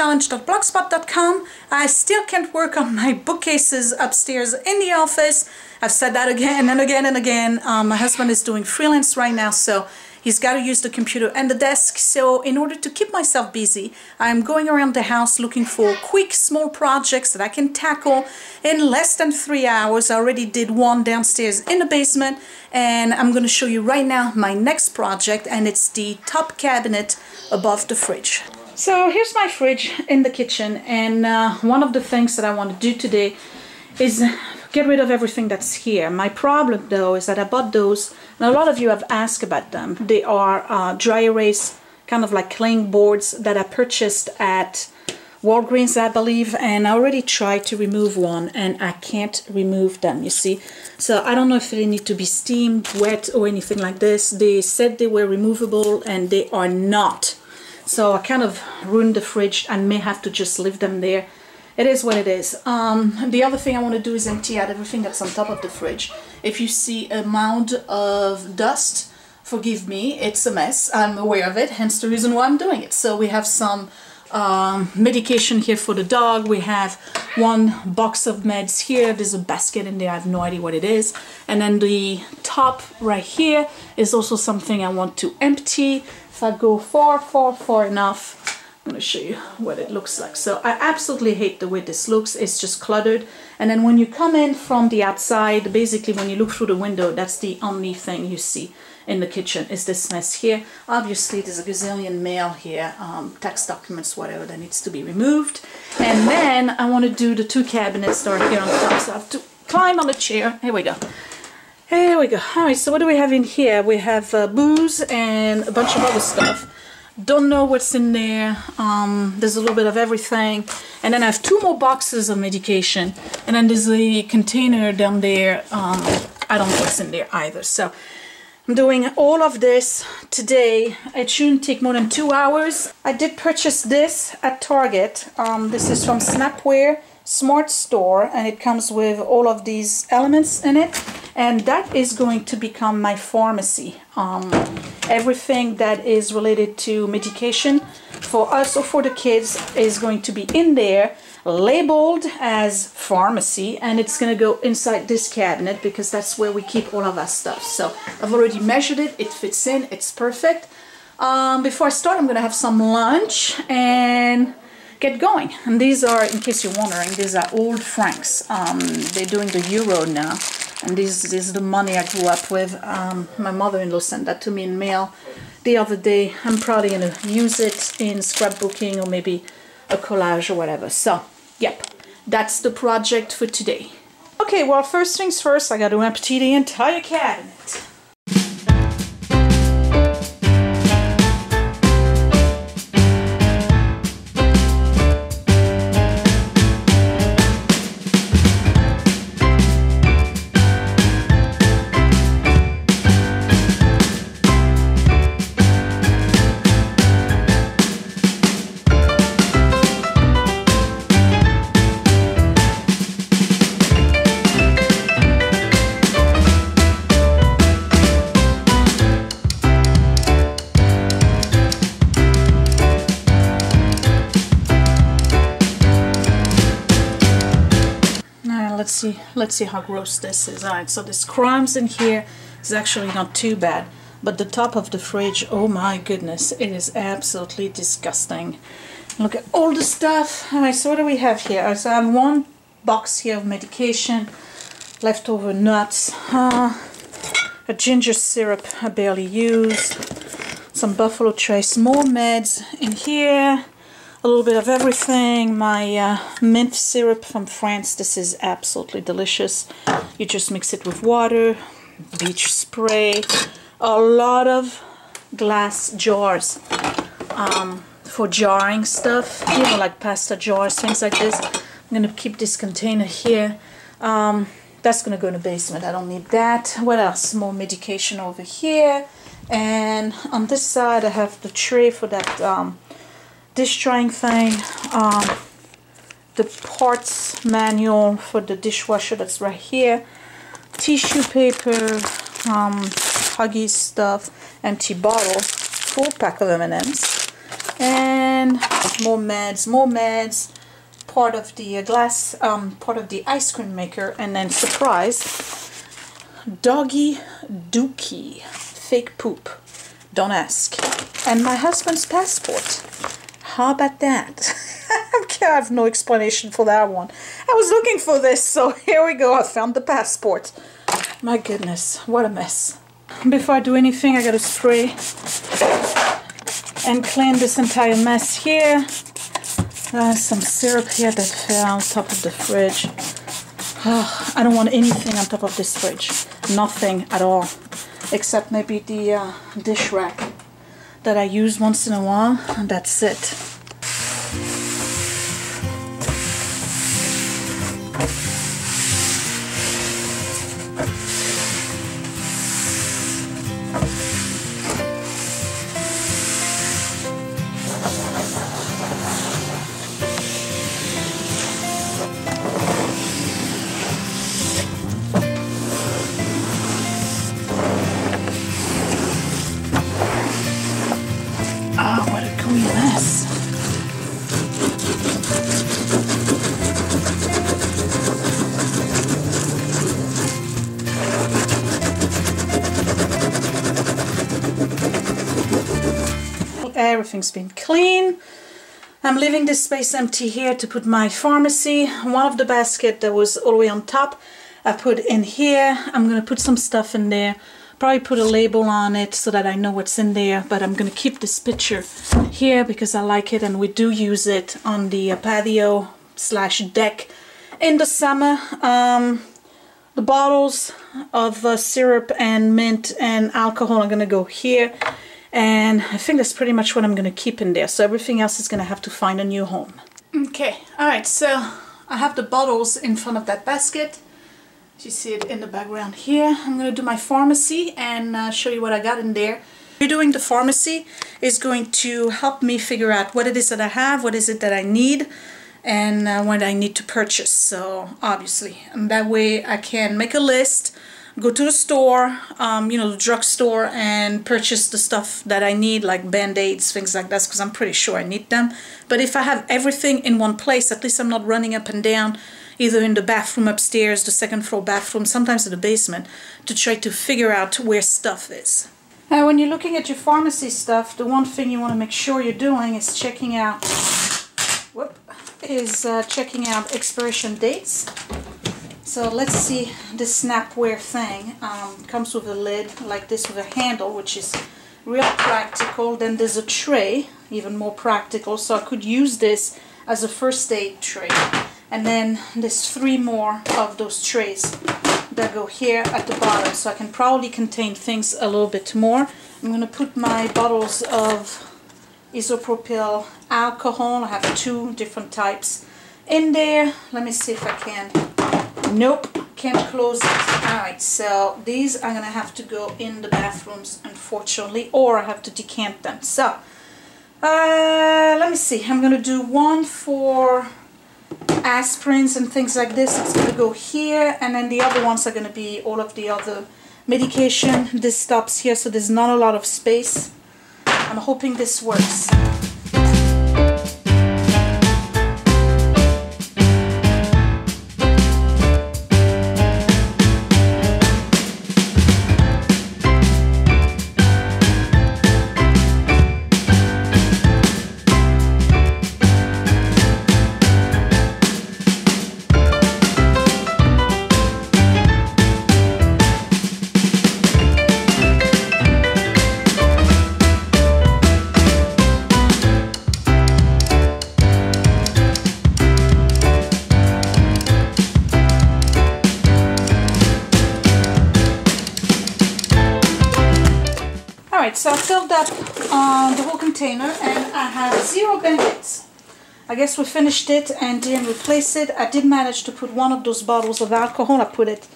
challenge.blogspot.com. I still can't work on my bookcases upstairs in the office. I've said that again and again and again. My husband is doing freelance right now, so he's got to use the computer and the desk. So in order to keep myself busy, I'm going around the house looking for quick, small projects that I can tackle in less than 3 hours. I already did one downstairs in the basement, and I'm going to show you right now my next project, and it's the top cabinet above the fridge. So here's my fridge in the kitchen, and one of the things that I want to do today is get rid of everything that's here. My problem though is that I bought those, and a lot of you have asked about them. They are dry erase, kind of like cling boards that I purchased at Walgreens, I believe, and I already tried to remove one and I can't remove them, you see. So I don't know if they need to be steamed, wet, or anything like this. They said they were removable and they are not. So I kind of ruined the fridge and may have to just leave them there. It is what it is. The other thing I want to do is empty out everything that's on top of the fridge. If you see a mound of dust, forgive me, it's a mess. I'm aware of it, hence the reason why I'm doing it. So we have some medication here for the dog. We have one box of meds here. There's a basket in there. I have no idea what it is. And then the top right here is also something I want to empty. If I go far enough, I'm going to show you what it looks like. So I absolutely hate the way this looks. It's just cluttered. And then when you come in from the outside, basically when you look through the window, that's the only thing you see in the kitchen is this mess here. Obviously there's a gazillion mail here, tax documents, whatever, that needs to be removed. And then I want to do the two cabinets that are here on top. So I have to climb on the chair. Here we go. Here we go. Alright, so what do we have in here? We have booze and a bunch of other stuff. Don't know what's in there. There's a little bit of everything. And then I have two more boxes of medication. And then there's a container down there. I don't know what's in there either. So I'm doing all of this today. It shouldn't take more than 2 hours. I did purchase this at Target. This is from Snapware Smart Store, and it comes with all of these elements in it, and that is going to become my pharmacy. Everything that is related to medication for us or for the kids is going to be in there, labeled as pharmacy, and it's going to go inside this cabinet because that's where we keep all of our stuff. So I've already measured it, it fits in, it's perfect. Before I start, I'm going to have some lunch and get going. And these are, in case you're wondering, these are old francs. They're doing the euro now, and this is the money I grew up with. My mother-in-law sent that to me in mail the other day. I'm probably going to use it in scrapbooking or maybe a collage or whatever. So, yep, that's the project for today. Okay, well, first things first, I got to empty the entire cabinet. Let's see how gross this is. Alright, so this crumbs in here is actually not too bad, but the top of the fridge, oh my goodness, it is absolutely disgusting. Look at all the stuff. Alright, so what do we have here? So I have one box here of medication, leftover nuts, a ginger syrup I barely used, some Buffalo Trace, more meds in here, a little bit of everything. My mint syrup from France. This is absolutely delicious. You just mix it with water, beach spray, a lot of glass jars for jarring stuff, you know, like pasta jars, things like this. I'm gonna keep this container here. That's gonna go in the basement. I don't need that. What else? More medication over here. And on this side I have the tray for that dish drying thing, the parts manual for the dishwasher, that's right here, tissue paper, Huggies stuff, empty bottle, full pack of M&Ms, And more meds, part of the glass, part of the ice cream maker, and then surprise, doggy dookie, fake poop, don't ask, and my husband's passport. How about that? I have no explanation for that one. I was looking for this, so here we go. I found the passport. My goodness, what a mess. Before I do anything, I gotta spray and clean this entire mess here. Some syrup here that fell on top of the fridge. Oh, I don't want anything on top of this fridge. Nothing at all. Except maybe the dish rack that I use once in a while. And that's it. Everything's been clean. I'm leaving this space empty here to put my pharmacy. One of the baskets that was all the way on top, I put in here. I'm gonna put some stuff in there, probably put a label on it so that I know what's in there, but I'm gonna keep this picture here because I like it and we do use it on the patio slash deck in the summer. The bottles of syrup and mint and alcohol are gonna go here. And I think that's pretty much what I'm going to keep in there. So everything else is going to have to find a new home. Okay, alright, so I have the bottles in front of that basket. You see it in the background here. I'm going to do my pharmacy and show you what I got in there. Redoing the pharmacy is going to help me figure out what it is that I have, what is it that I need, and what I need to purchase. So obviously, and that way I can make a list, go to the store, you know, the drugstore, and purchase the stuff that I need, like Band-Aids, things like that, because I'm pretty sure I need them. But if I have everything in one place, at least I'm not running up and down, either in the bathroom upstairs, the second floor bathroom, sometimes in the basement, to try to figure out where stuff is. Now, when you're looking at your pharmacy stuff, the one thing you want to make sure you're doing is checking out, checking out expiration dates. So let's see this Snapware thing. Comes with a lid like this with a handle, which is real practical. Then there's a tray, even more practical. So I could use this as a first aid tray. And then there's 3 more of those trays that go here at the bottom. So I can probably contain things a little bit more. I'm going to put my bottles of isopropyl alcohol. I have 2 different types in there. Let me see if I can. Nope, can't close it. Alright, so these are going to have to go in the bathrooms, unfortunately, or I have to decant them. So, let me see. I'm going to do one for aspirins and things like this. It's going to go here, and then the other ones are going to be all of the other medication. This stops here, so there's not a lot of space. I'm hoping this works. Alright, so I filled up the whole container and I have 0 Band-Aids. I guess we finished it and didn't replace it. I did manage to put one of those bottles of alcohol. I put it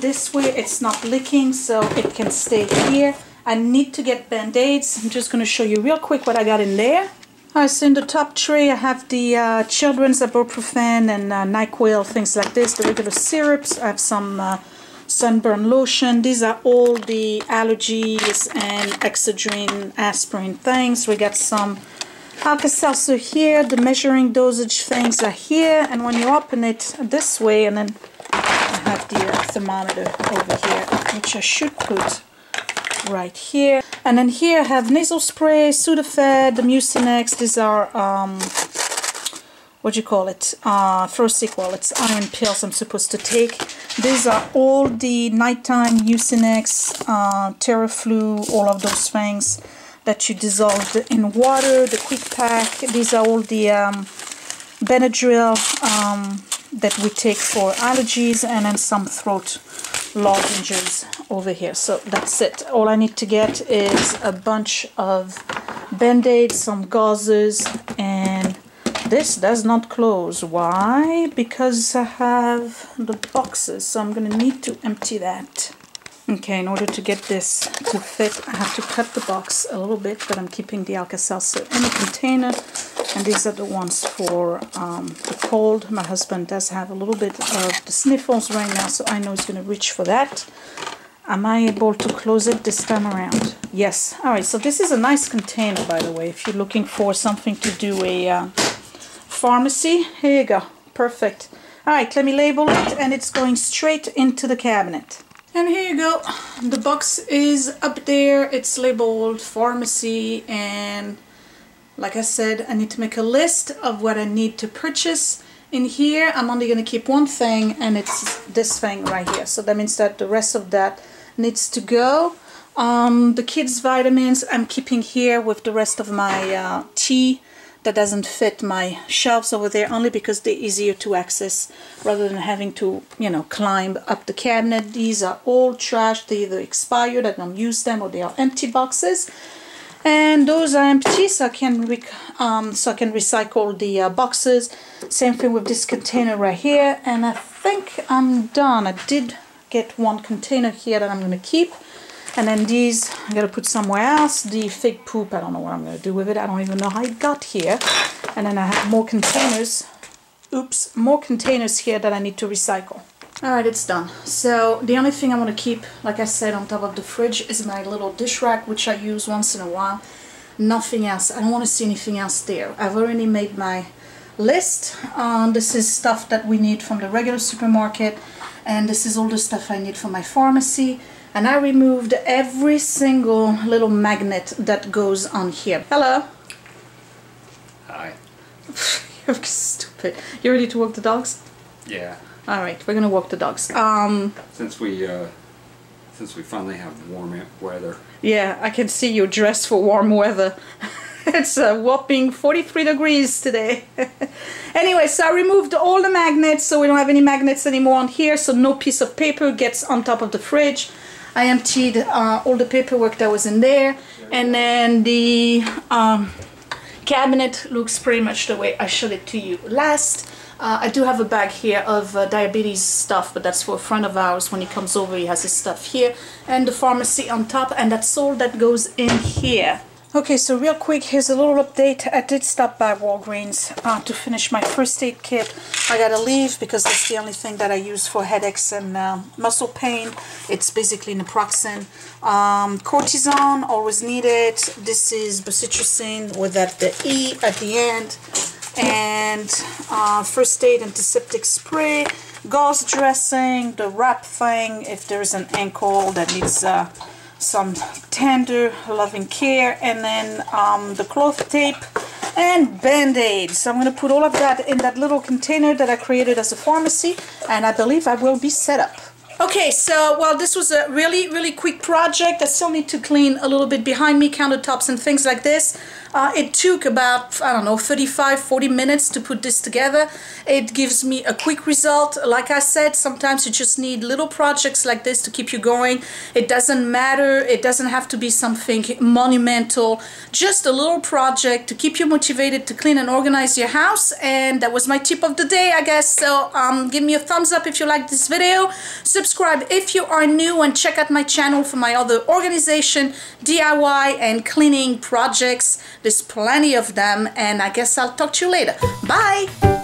this way. It's not leaking, so it can stay here. I need to get Band-Aids. I'm just going to show you real quick what I got in there. Alright, so in the top tray I have the children's ibuprofen and NyQuil, things like this, the regular syrups. I have some sunburn lotion. These are all the allergies and Excedrin, aspirin things. We got some Alka-Seltzer here, the measuring dosage things are here, and when you open it this way, and then I have the thermometer over here, which I should put right here. And then here I have nasal spray, Sudafed, the Mucinex. These are what do you call it? Well, it's iron pills I'm supposed to take. These are all the nighttime Mucinex, Theraflu, all of those things that you dissolve in water, the quick pack. These are all the Benadryl that we take for allergies, and then some throat lozenges over here. So that's it. All I need to get is a bunch of Band-Aids, some gauzes, and this does not close. Why? Because I have the boxes, so I'm going to need to empty that. Okay, in order to get this to fit, I have to cut the box a little bit, but I'm keeping the Alka-Seltzer in a container. And these are the ones for the cold. My husband does have a little bit of the sniffles right now, so I know he's going to reach for that. Am I able to close it this time around? Yes. All right, so this is a nice container, by the way, if you're looking for something to do a pharmacy. Here you go. Perfect. All right, let me label it, and it's going straight into the cabinet. And here you go. The box is up there. It's labeled pharmacy, and like I said, I need to make a list of what I need to purchase. In here, I'm only going to keep one thing, and it's this thing right here. So that means that the rest of that needs to go. The kids' vitamins I'm keeping here with the rest of my tea that doesn't fit my shelves over there, only because they're easier to access rather than having to, you know, climb up the cabinet. These are all trash. They either expired, I don't use them, or they are empty boxes. And those are empty, so I can recycle the boxes. Same thing with this container right here. And I think I'm done. I did get one container here that I'm going to keep. And then these, I'm going to put somewhere else. The fig poop, I don't know what I'm going to do with it. I don't even know how it got here. And then I have more containers. Oops, more containers here that I need to recycle. Alright, it's done. So the only thing I want to keep, like I said, on top of the fridge is my little dish rack, which I use once in a while. Nothing else. I don't want to see anything else there. I've already made my list. This is stuff that we need from the regular supermarket, and this is all the stuff I need for my pharmacy. And I removed every single little magnet that goes on here. Hello. Hi. You're stupid. You ready to walk the dogs? Yeah. All right, we're gonna walk the dogs. Since we finally have warm weather. Yeah, I can see you dressed for warm weather. It's a whopping 43 degrees today. Anyway, so I removed all the magnets, so we don't have any magnets anymore on here, so no piece of paper gets on top of the fridge. I emptied all the paperwork that was in there, and then the cabinet looks pretty much the way I showed it to you last. I do have a bag here of diabetes stuff, but that's for a friend of ours. When he comes over, he has his stuff here, and the pharmacy on top, and that's all that goes in here. Okay, so real quick, here's a little update. I did stop by Walgreens to finish my first aid kit. I gotta leave because it's the only thing that I use for headaches and muscle pain. It's basically naproxen. Cortisone, always needed. This is bacitracin with the E at the end. And first aid antiseptic spray, gauze dressing, the wrap thing if there's an ankle that needs some tender loving care, and then the cloth tape and Band-Aids. So I'm going to put all of that in that little container that I created as a pharmacy, and I believe I will be set up. Okay, so, well, this was a really quick project. I still need to clean a little bit behind me, countertops and things like this. It took about, I don't know, 35-40 minutes to put this together. It gives me a quick result. Like I said, sometimes you just need little projects like this to keep you going. It doesn't matter. It doesn't have to be something monumental. Just a little project to keep you motivated to clean and organize your house. And that was my tip of the day, I guess. So give me a thumbs up if you like this video. Subscribe if you are new, and check out my channel for my other organization, DIY and cleaning projects. There's plenty of them, and I guess I'll talk to you later. Bye!